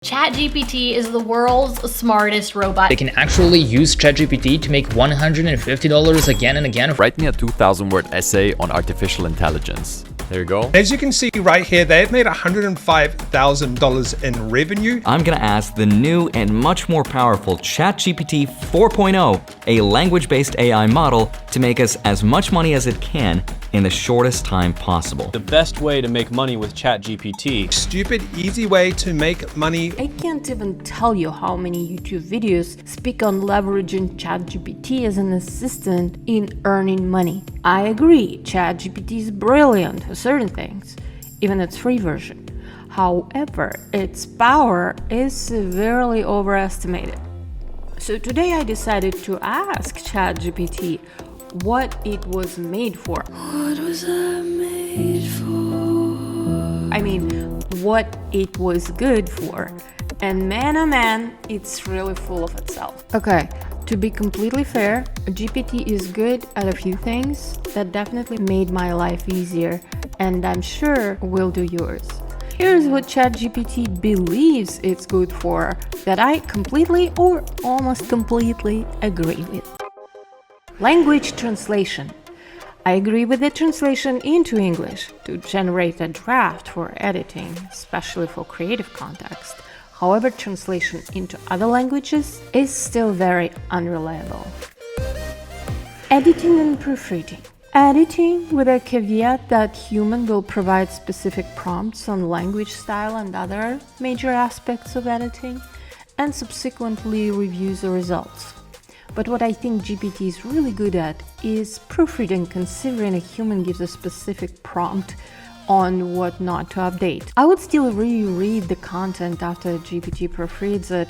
ChatGPT is the world's smartest robot. They can actually use ChatGPT to make $150 again and again. Write me a 2,000-word essay on artificial intelligence. There you go. As you can see right here, they've made $105,000 in revenue. I'm gonna ask the new and much more powerful ChatGPT 4.0, a language-based AI model, to make us as much money as it can in the shortest time possible. The best way to make money with ChatGPT. Stupid, easy way to make money. I can't even tell you how many YouTube videos speak on leveraging ChatGPT as an assistant in earning money. I agree, ChatGPT is brilliant for certain things, even its free version. However, its power is severely overestimated. So today I decided to ask ChatGPT what it was made for. What was I made for? I mean, what it was good for. And man, oh man, it's really full of itself. Okay, to be completely fair, GPT is good at a few things that definitely made my life easier, and I'm sure will do yours. Here's what ChatGPT believes it's good for that I completely or almost completely agree with. Language translation. I agree with the translation into English to generate a draft for editing, especially for creative context. However, translation into other languages is still very unreliable. Editing and proofreading. Editing with a caveat that human will provide specific prompts on language style and other major aspects of editing, and subsequently reviews the results. But what I think GPT is really good at is proofreading, considering a human gives a specific prompt on what not to update. I would still reread the content after GPT proofreads it,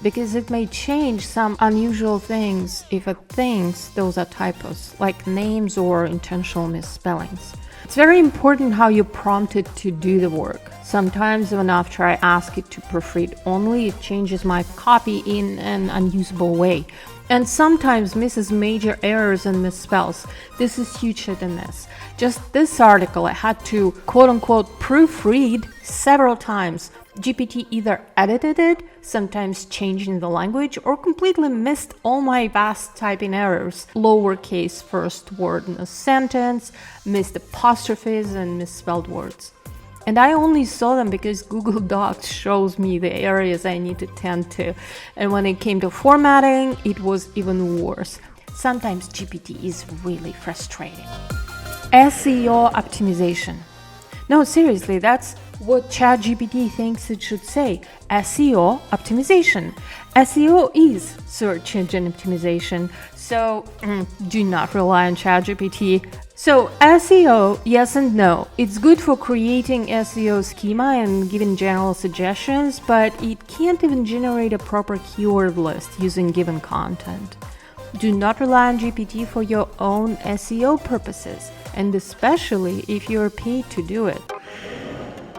because it may change some unusual things if it thinks those are typos, like names or intentional misspellings. It's very important how you prompt it to do the work. Sometimes even after I ask it to proofread only, it changes my copy in an unusable way, and sometimes misses major errors and misspells. This is huge hit and miss. Just this article I had to quote-unquote proofread several times. GPT either edited it, sometimes changing the language, or completely missed all my vast typing errors. Lowercase first word in a sentence, missed apostrophes, and misspelled words. And I only saw them because Google Docs shows me the areas I need to tend to. And when it came to formatting, it was even worse. Sometimes GPT is really frustrating. SEO optimization. No, seriously, that's what ChatGPT thinks it should say. SEO optimization. SEO is search engine optimization, so do not rely on ChatGPT. So SEO, yes and no. It's good for creating SEO schema and giving general suggestions, but it can't even generate a proper keyword list using given content. Do not rely on GPT for your own SEO purposes, and especially if you're paid to do it.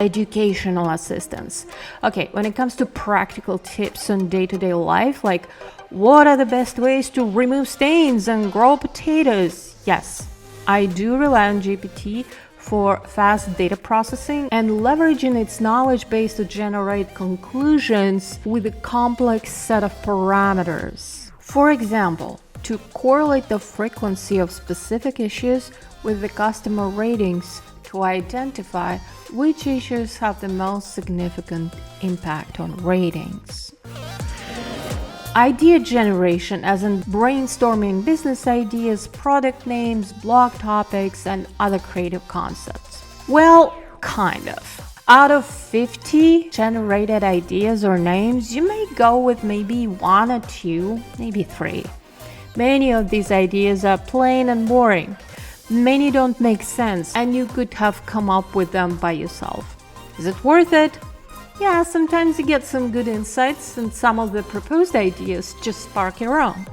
Educational assistance. Okay, when it comes to practical tips on day-to-day life, like what are the best ways to remove stains and grow potatoes? Yes, I do rely on GPT for fast data processing and leveraging its knowledge base to generate conclusions with a complex set of parameters. For example, to correlate the frequency of specific issues with the customer ratings to identify which issues have the most significant impact on ratings. Idea generation, as in brainstorming business ideas, product names, blog topics, and other creative concepts. Well, kind of. Out of 50 generated ideas or names, you may go with maybe 1 or 2, maybe 3. Many of these ideas are plain and boring. Many don't make sense, and you could have come up with them by yourself. Is it worth it? Yeah, sometimes you get some good insights, and some of the proposed ideas just spark your own.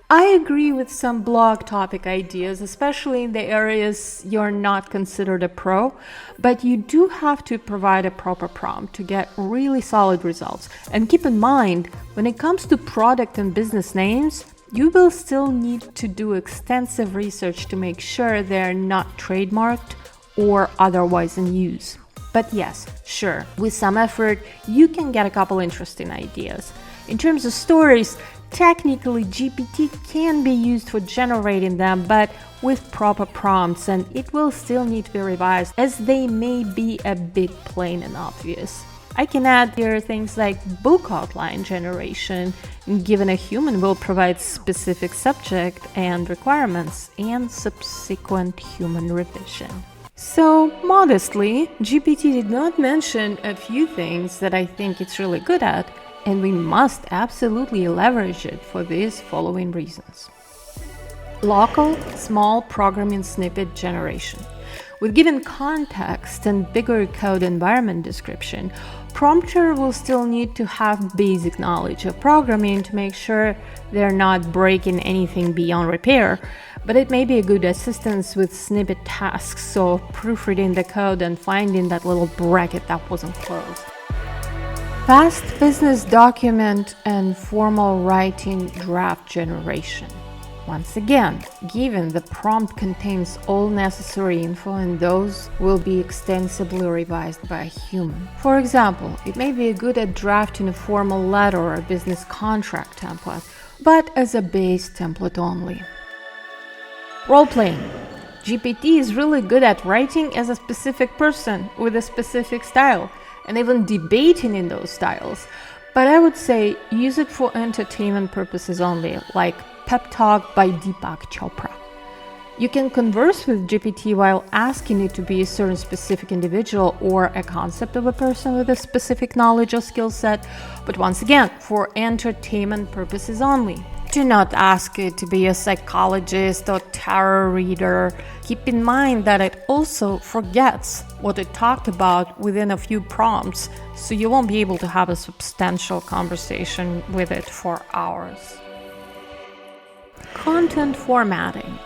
I agree with some blog topic ideas, especially in the areas you're not considered a pro, but you do have to provide a proper prompt to get really solid results. And keep in mind, when it comes to product and business names, you will still need to do extensive research to make sure they're not trademarked or otherwise in use. But yes, sure, with some effort, you can get a couple interesting ideas. In terms of stories, technically GPT can be used for generating them, but with proper prompts, and it will still need to be revised as they may be a bit plain and obvious. I can add here things like book outline generation, given a human will provide specific subject and requirements, and subsequent human revision. So, modestly, GPT did not mention a few things that I think it's really good at, and we must absolutely leverage it for these following reasons. Local, small programming snippet generation. With given context and bigger code environment description, prompter will still need to have basic knowledge of programming to make sure they're not breaking anything beyond repair, but it may be a good assistance with snippet tasks, so proofreading the code and finding that little bracket that wasn't closed. Fast business document and formal writing draft generation. Once again, given the prompt contains all necessary info and those will be extensively revised by a human. For example, it may be good at drafting a formal letter or a business contract template, but as a base template only. Role-playing. GPT is really good at writing as a specific person with a specific style, and even debating in those styles. But I would say use it for entertainment purposes only, like Pep Talk by Deepak Chopra. You can converse with GPT while asking it to be a certain specific individual or a concept of a person with a specific knowledge or skill set, but once again, for entertainment purposes only. Do not ask it to be a psychologist or tarot reader. Keep in mind that it also forgets what it talked about within a few prompts, so you won't be able to have a substantial conversation with it for hours. Content formatting.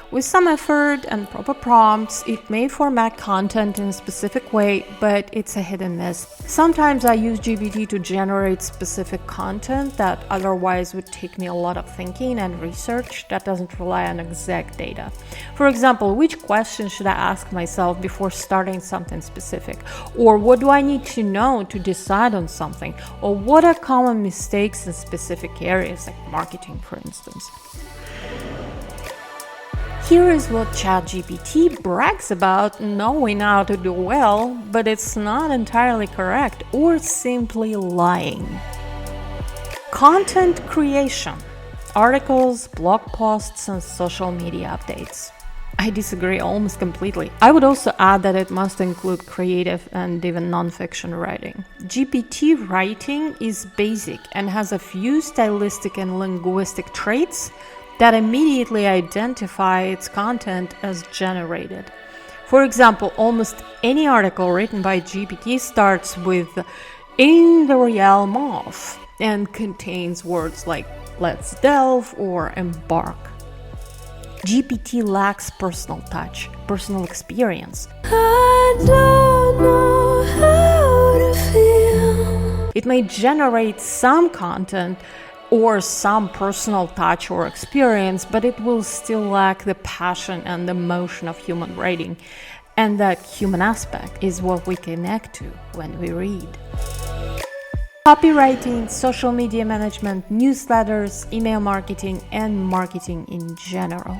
With some effort and proper prompts, it may format content in a specific way, but it's a hit and miss. Sometimes I use GPT to generate specific content that otherwise would take me a lot of thinking and research that doesn't rely on exact data. For example, which question should I ask myself before starting something specific? Or what do I need to know to decide on something? Or what are common mistakes in specific areas, like marketing, for instance? Here is what ChatGPT brags about knowing how to do well, but it's not entirely correct or simply lying. Content creation. Articles, blog posts, and social media updates. I disagree almost completely. I would also add that it must include creative and even non-fiction writing. GPT writing is basic and has a few stylistic and linguistic traits that immediately identify its content as generated. For example, almost any article written by GPT starts with "in the realm of" and contains words like "let's delve" or "embark." GPT lacks personal touch, personal experience. I don't know how to feel. It may generate some content or some personal touch or experience, but it will still lack the passion and emotion of human writing. And that human aspect is what we connect to when we read. Copywriting, social media management, newsletters, email marketing, and marketing in general.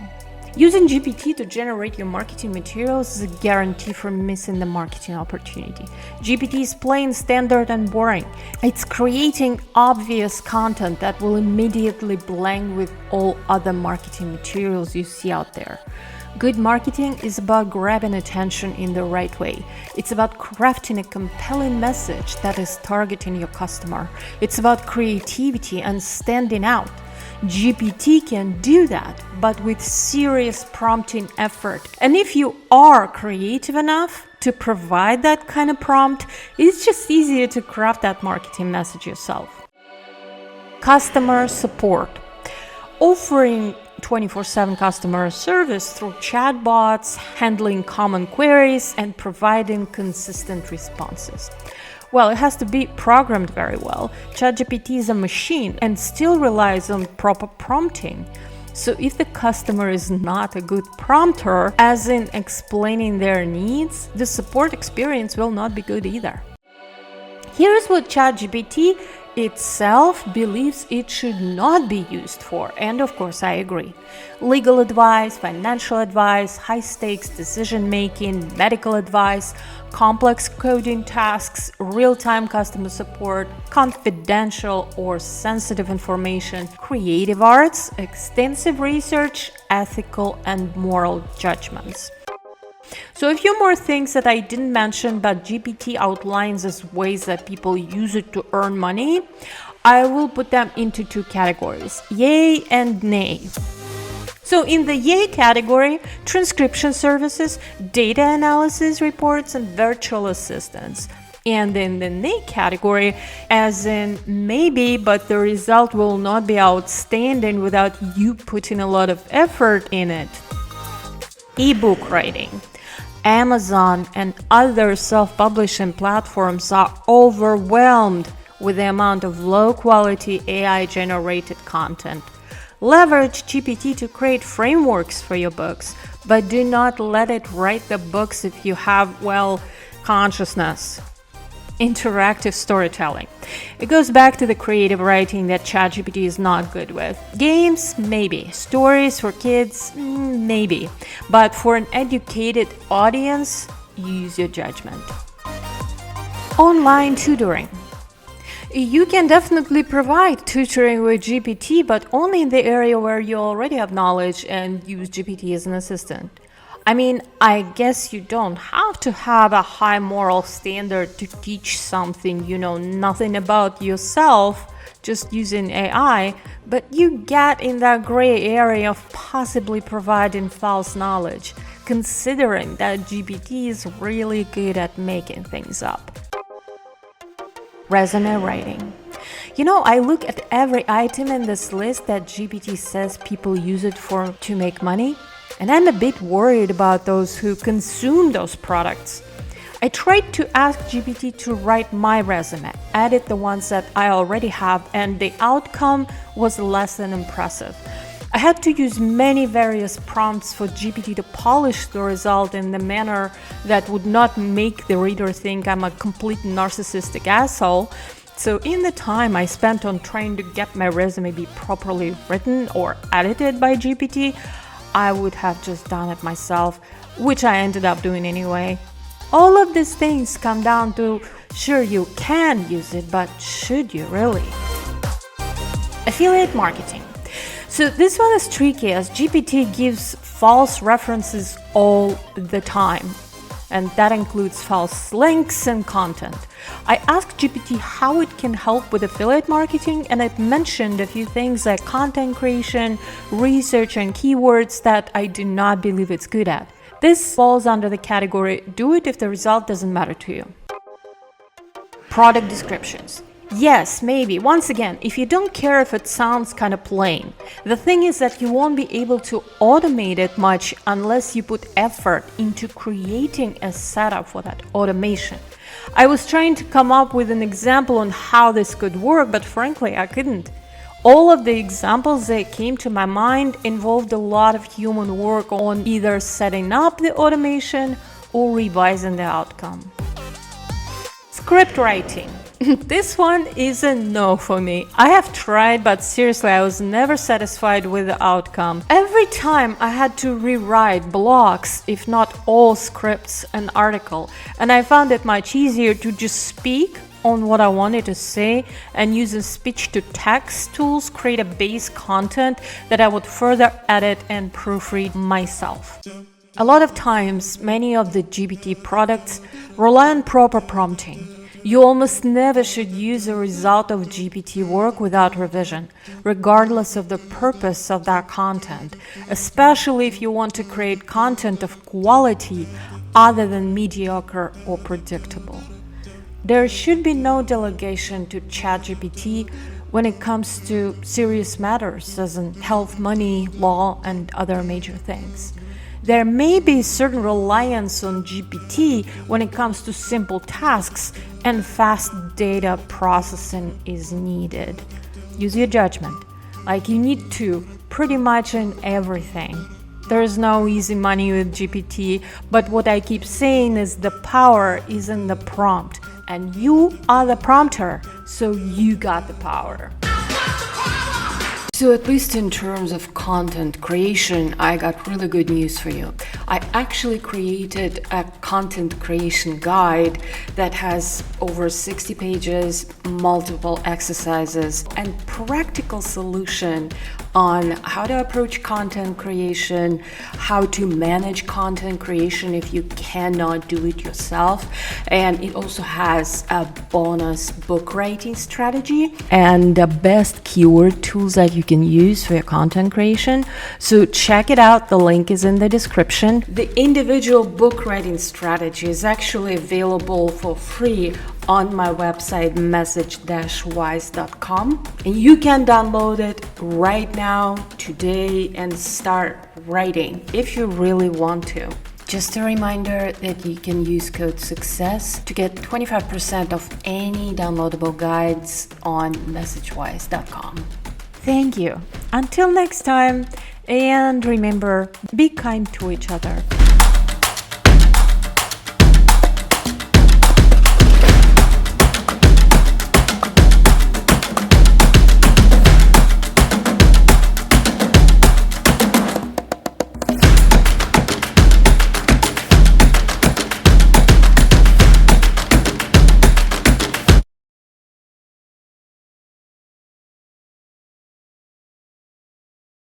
Using GPT to generate your marketing materials is a guarantee for missing the marketing opportunity. GPT is plain, standard, and boring. It's creating obvious content that will immediately blend with all other marketing materials you see out there. Good marketing is about grabbing attention in the right way. It's about crafting a compelling message that is targeting your customer. It's about creativity and standing out. GPT can do that, but with serious prompting effort. And if you are creative enough to provide that kind of prompt, it's just easier to craft that marketing message yourself. Customer support. Offering 24/7 customer service through chatbots, handling common queries, and providing consistent responses. Well, it has to be programmed very well. ChatGPT is a machine and still relies on proper prompting. So if the customer is not a good prompter, as in explaining their needs, the support experience will not be good either. Here's what ChatGPT itself believes it should not be used for, and of course I agree. Legal advice, financial advice, high-stakes decision-making, medical advice, complex coding tasks, real-time customer support, confidential or sensitive information, creative arts, extensive research, ethical and moral judgments. So a few more things that I didn't mention, but GPT outlines as ways that people use it to earn money. I will put them into two categories, yay and nay. So in the yay category, transcription services, data analysis reports, and virtual assistants. And in the nay category, as in maybe, but the result will not be outstanding without you putting a lot of effort in it. Ebook writing. Amazon and other self-publishing platforms are overwhelmed with the amount of low-quality AI-generated content. Leverage GPT to create frameworks for your books, but do not let it write the books if you have, consciousness. Interactive storytelling. It goes back to the creative writing that ChatGPT is not good with. Games, maybe. Stories for kids, maybe. But for an educated audience, use your judgment. Online tutoring. You can definitely provide tutoring with GPT, but only in the area where you already have knowledge and use GPT as an assistant. I mean, I guess you don't have to have a high moral standard to teach something you know nothing about yourself, just using AI, but you get in that gray area of possibly providing false knowledge, considering that GPT is really good at making things up. Resume writing. I look at every item in this list that GPT says people use it for to make money, and I'm a bit worried about those who consume those products. I tried to ask GPT to write my resume, edit the ones that I already have, and the outcome was less than impressive. I had to use many various prompts for GPT to polish the result in the manner that would not make the reader think I'm a complete narcissistic asshole. So in the time I spent on trying to get my resume be properly written or edited by GPT, I would have just done it myself, which I ended up doing anyway. All of these things come down to, sure, you can use it, but should you really? Affiliate marketing. So this one is tricky as GPT gives false references all the time, and that includes false links and content. I asked GPT how it can help with affiliate marketing, and it mentioned a few things like content creation, research, and keywords that I do not believe it's good at. This falls under the category, do it if the result doesn't matter to you. Product descriptions. Yes, maybe. Once again, if you don't care if it sounds kind of plain. The thing is that you won't be able to automate it much unless you put effort into creating a setup for that automation. I was trying to come up with an example on how this could work, but frankly, I couldn't. All of the examples that came to my mind involved a lot of human work on either setting up the automation or revising the outcome. Script writing. This one is a no for me. I have tried, but seriously, I was never satisfied with the outcome. Every time I had to rewrite blocks, if not all scripts, an article, and I found it much easier to just speak on what I wanted to say and using speech-to-text tools create a base content that I would further edit and proofread myself. A lot of times, many of the GPT products rely on proper prompting. You almost never should use a result of GPT work without revision, regardless of the purpose of that content, especially if you want to create content of quality other than mediocre or predictable. There should be no delegation to ChatGPT when it comes to serious matters, as in health, money, law, and other major things. There may be certain reliance on GPT when it comes to simple tasks, and fast data processing is needed. Use your judgment. Like, you need to pretty much in everything. There's no easy money with GPT, but what I keep saying is the power is in the prompt, and you are the prompter, so you got the power. So at least in terms of content creation, I got really good news for you. I actually created a content creation guide that has over 60 pages, multiple exercises, and practical solution on how to approach content creation, how to manage content creation if you cannot do it yourself. And it also has a bonus book writing strategy and the best keyword tools that you can use for your content creation. So check it out. The link is in the description. The individual book writing strategy is actually available for free on my website message-wise.com, and you can download it right now, today, and start writing if you really want to. Just a reminder that you can use code SUCCESS to get 25% of any downloadable guides on message-wise.com. Thank you. Until next time, and remember, be kind to each other.